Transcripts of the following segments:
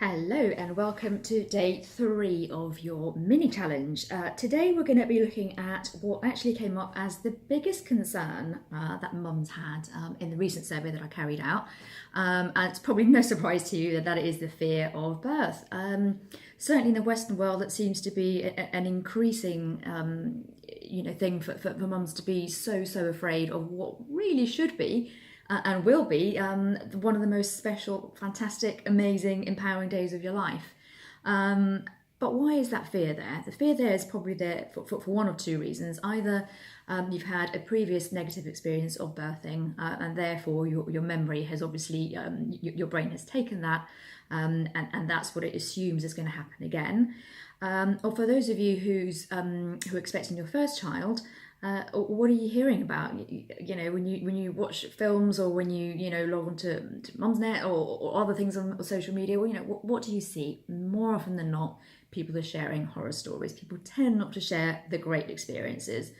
Hello and welcome to day 3 of your mini challenge. Today we're going to be looking at what actually came up as the biggest concern that mums had in the recent survey that I carried out. And it's probably no surprise to you that it is the fear of birth. Certainly in the Western world, it seems to be an increasing thing for mums to be so afraid of what really should be and will be one of the most special, fantastic, amazing, empowering days of your life. But why is that fear there? The fear there is probably there for one of two reasons. Either you've had a previous negative experience of birthing, and therefore your memory has obviously, your brain has taken that, and that's what it assumes is going to happen again. Or for those of you who are expecting your first child, what are you hearing about? When you watch films or when you log on to Mumsnet or other things on social media, what do you see? More often than not, people are sharing horror stories. People tend not to share the great experiences.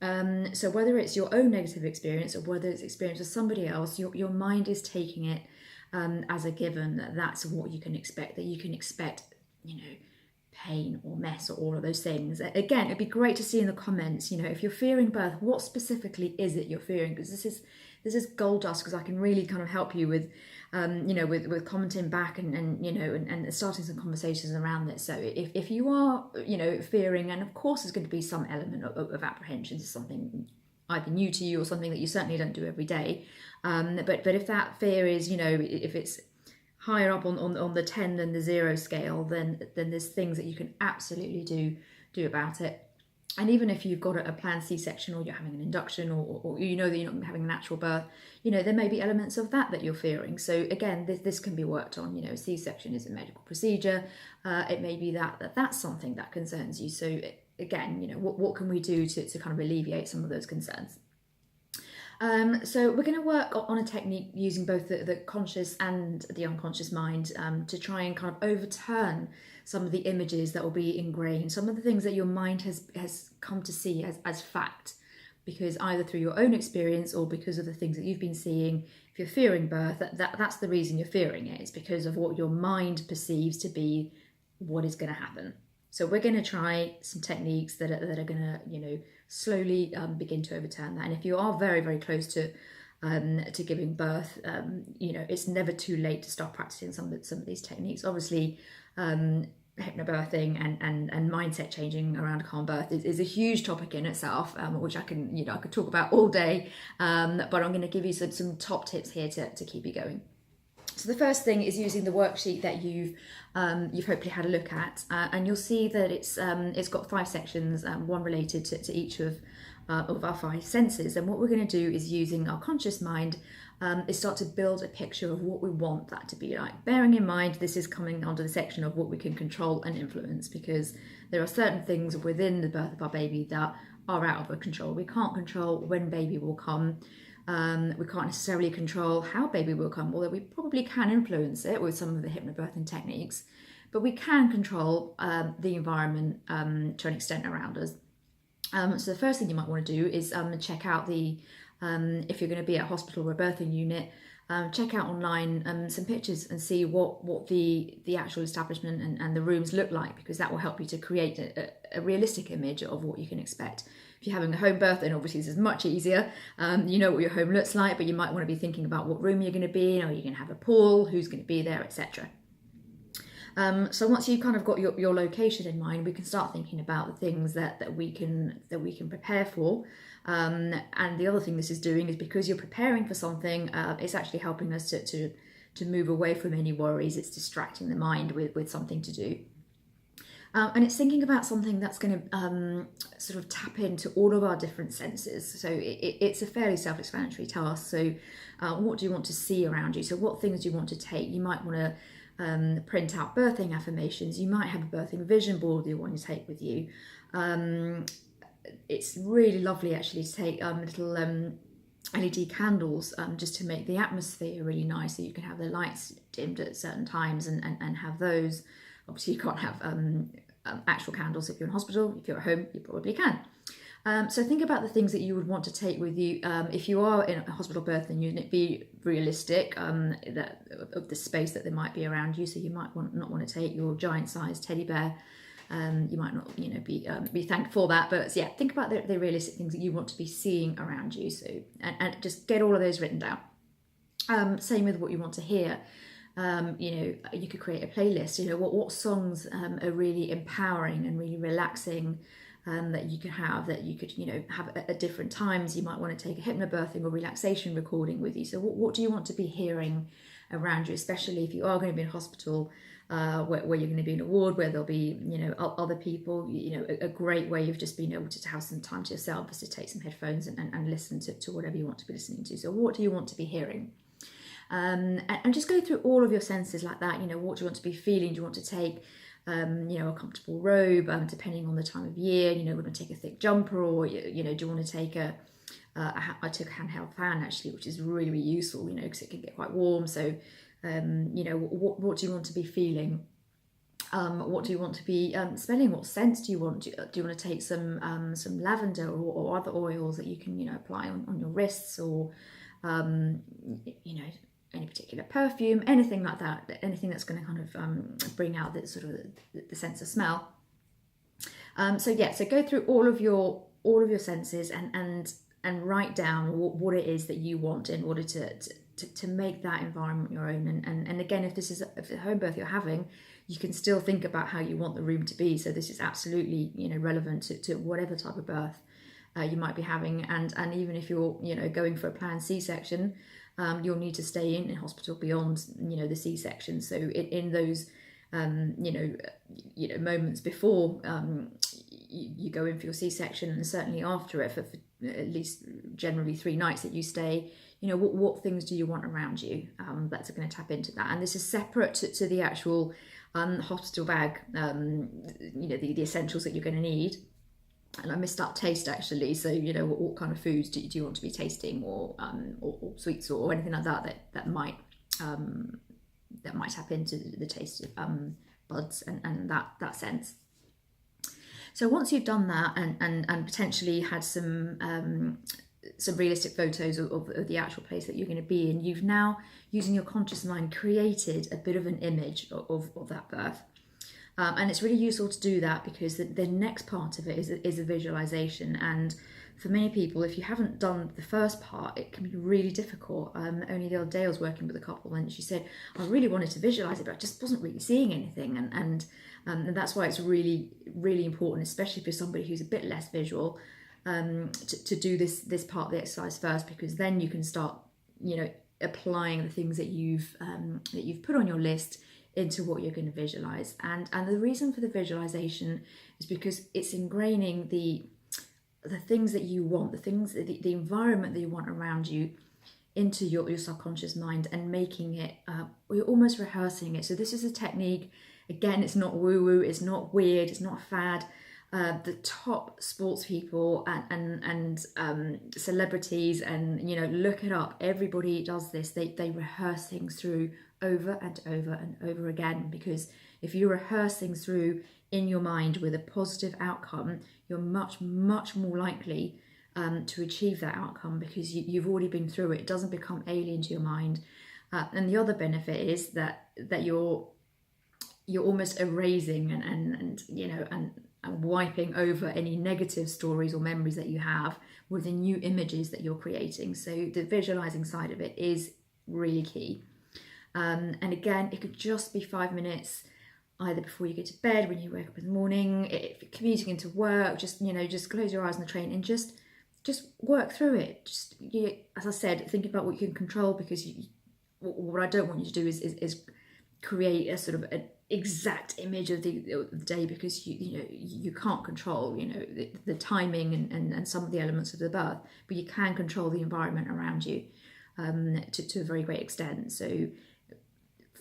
So whether it's your own negative experience or whether it's experience with somebody else, your mind is taking it as a given that that's what you can expect. That you can expect, pain or mess or all of those things. Again, it'd be great to see in the comments, if you're fearing birth, what specifically is it you're fearing? Because this is gold dust, because I can really kind of help you with with commenting back and starting some conversations around this. So if you are fearing, and of course there's going to be some element of apprehension to something either new to you or something that you certainly don't do every day, but if that fear is if it's higher up on the 10 than the 0 scale, then there's things that you can absolutely do about it. And even if you've got a planned C-section, or you're having an induction, or that you're not having a natural birth, there may be elements of that you're fearing. So again, this can be worked on. A C-section is a medical procedure. It may be that's something that concerns you. So again, what can we do to kind of alleviate some of those concerns? So we're going to work on a technique using both the conscious and the unconscious mind to try and kind of overturn some of the images that will be ingrained, some of the things that your mind has come to see as fact, because either through your own experience or because of the things that you've been seeing. If you're fearing birth, that's the reason you're fearing it. It's because of what your mind perceives to be what is going to happen. So we're going to try some techniques that are going to, slowly begin to overturn that. And if you are very, very close to giving birth, it's never too late to start practicing some of these techniques. Obviously, hypnobirthing and mindset changing around calm birth is a huge topic in itself, which I could talk about all day. But I'm going to give you some top tips here to keep you going. So the first thing is using the worksheet that you've hopefully had a look at, and you'll see that it's got 5 sections, one related to each of our 5 senses. And what we're going to do is, using our conscious mind, is start to build a picture of what we want that to be like. Bearing in mind, this is coming under the section of what we can control and influence, because there are certain things within the birth of our baby that are out of our control. We can't control when baby will come. We can't necessarily control how baby will come, although we probably can influence it with some of the hypnobirthing techniques, but we can control the environment to an extent around us. So the first thing you might want to do is check out if you're going to be at a hospital or a birthing unit, check out online some pictures and see what the actual establishment and the rooms look like, because that will help you to create a realistic image of what you can expect. If you're having a home birth, then obviously this is much easier. You know what your home looks like, but you might want to be thinking about what room you're going to be in. Are you going to have a pool? Who's going to be there, etc. So once you've kind of got your location in mind, we can start thinking about the things that we can prepare for. And the other thing this is doing is, because you're preparing for something, it's actually helping us to move away from any worries. It's distracting the mind with something to do. And it's thinking about something that's going to sort of tap into all of our different senses. So it's a fairly self-explanatory task. So what do you want to see around you? So what things do you want to take? You might want to print out birthing affirmations. You might have a birthing vision board that you want to take with you. It's really lovely actually to take little LED candles just to make the atmosphere really nice, so you can have the lights dimmed at certain times and have those. Obviously you can't have actual candles if you're in hospital. If you're at home, you probably can. So think about the things that you would want to take with you. If you are in a hospital birth, then you'd be realistic of the space that there might be around you. So you might not want to take your giant-sized teddy bear. You might not, be thankful for that. But yeah, think about the realistic things that you want to be seeing around you. So and just get all of those written down. Same with what you want to hear. You could create a playlist. What songs are really empowering and really relaxing. That you could have have at different times. You might want to take a hypnobirthing or relaxation recording with you. So what do you want to be hearing around you, especially if you are going to be in hospital, where you're going to be in a ward, where there'll be other people. A great way of just being able to have some time to yourself is to take some headphones and listen to whatever you want to be listening to. So what do you want to be hearing? And just go through all of your senses like that. What do you want to be feeling? Do you want to take a comfortable robe, depending on the time of year? We're going to take a thick jumper, or do you want to take I took a handheld fan actually, which is really, really useful, because it can get quite warm. So what do you want to be feeling? What do you want to be smelling? What scents do you want? Do you want to take some lavender or other oils that you can apply on your wrists, or any particular perfume, anything like that, anything that's going to kind of bring out the sense of smell. So go through all of your senses and write down what it is that you want in order to make that environment your own. And again, if a home birth you're having, you can still think about how you want the room to be. So this is absolutely relevant to whatever type of birth you might be having, and even if you're going for a planned C-section, you'll need to stay in hospital beyond the C-section. So in those moments before you go in for your C-section, and certainly after it, for at least generally 3 nights that you stay, what things do you want around you? That's going to tap into that, and this is separate to the actual hospital bag. The essentials that you're going to need. And I missed out taste actually. So what kind of foods do you want to be tasting, or sweets or anything like that might tap into the taste buds and that sense. So once you've done that and potentially had some realistic photos of the actual place that you're going to be in, you've now, using your conscious mind, created a bit of an image of that birth. And it's really useful to do that, because the next part of it is a visualization. And for many people, if you haven't done the first part, it can be really difficult. Only the other day I was working with a couple, and she said, I really wanted to visualize it, but I just wasn't really seeing anything. And that's why it's really, really important, especially for somebody who's a bit less visual, to do this part of the exercise first, because then you can start, applying the things that you've put on your list into what you're going to visualize. And the reason for the visualization is because it's ingraining the things that you want, the environment that you want around you into your subconscious mind, and making it, you're almost rehearsing it. So this is a technique, again, it's not woo-woo, it's not weird, it's not a fad. The top sports people and celebrities, and look it up, everybody does this. They rehearse things through over and over and over again, because if you rehearse things through in your mind with a positive outcome, you're much, much more likely to achieve that outcome, because you've already been through it. It doesn't become alien to your mind. And the other benefit is that you're almost erasing and wiping over any negative stories or memories that you have with the new images that you're creating. So the visualizing side of it is really key. And again, it could just be 5 minutes, either before you go to bed, when you wake up in the morning, if you're commuting into work, just close your eyes on the train and just work through it. As I said, think about what you can control, because what I don't want you to do is create a sort of an exact image of the day, because you can't control the timing and some of the elements of the birth, but you can control the environment around you to a very great extent. So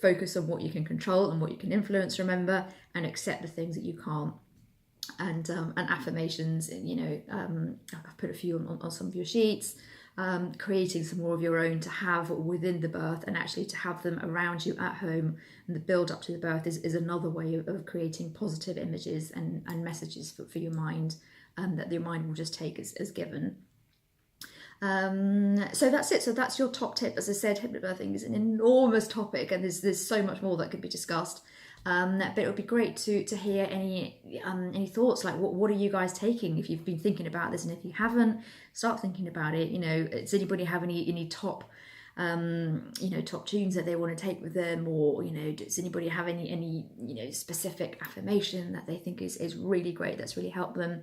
focus on what you can control and what you can influence, remember, and accept the things that you can't. And affirmations, I've put a few on some of your sheets. Creating some more of your own to have within the birth, and actually to have them around you at home, and the build up to the birth is another way of creating positive images and messages for your mind that your mind will just take as given. So that's it. So that's your top tip. As I said, hypnobirthing is an enormous topic, and there's so much more that could be discussed. But it would be great to hear any thoughts. Like, what are you guys taking? If you've been thinking about this, and if you haven't, start thinking about it. You know, does anybody have any top top tunes that they want to take with them, or does anybody have any specific affirmation that they think is really great, that's really helped them?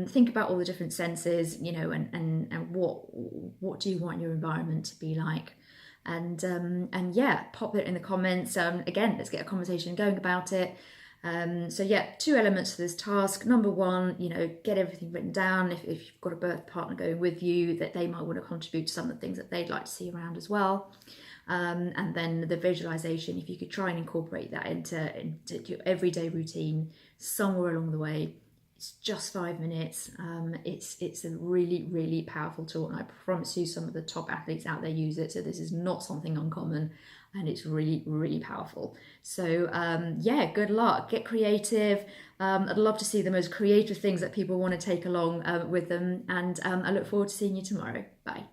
Think about all the different senses, and what do you want your environment to be like, and yeah, pop it in the comments. Again, let's get a conversation going about it. So yeah, 2 elements to this task. Number 1, get everything written down. If you've got a birth partner going with you, that they might want to contribute to some of the things that they'd like to see around as well. And then the visualization, if you could try and incorporate that into your everyday routine somewhere along the way. It's just 5 minutes. It's a really, really powerful tool, and I promise you some of the top athletes out there use it, so this is not something uncommon, and it's really, really powerful. So yeah, good luck, get creative. I'd love to see the most creative things that people want to take along with them, and I look forward to seeing you tomorrow. Bye.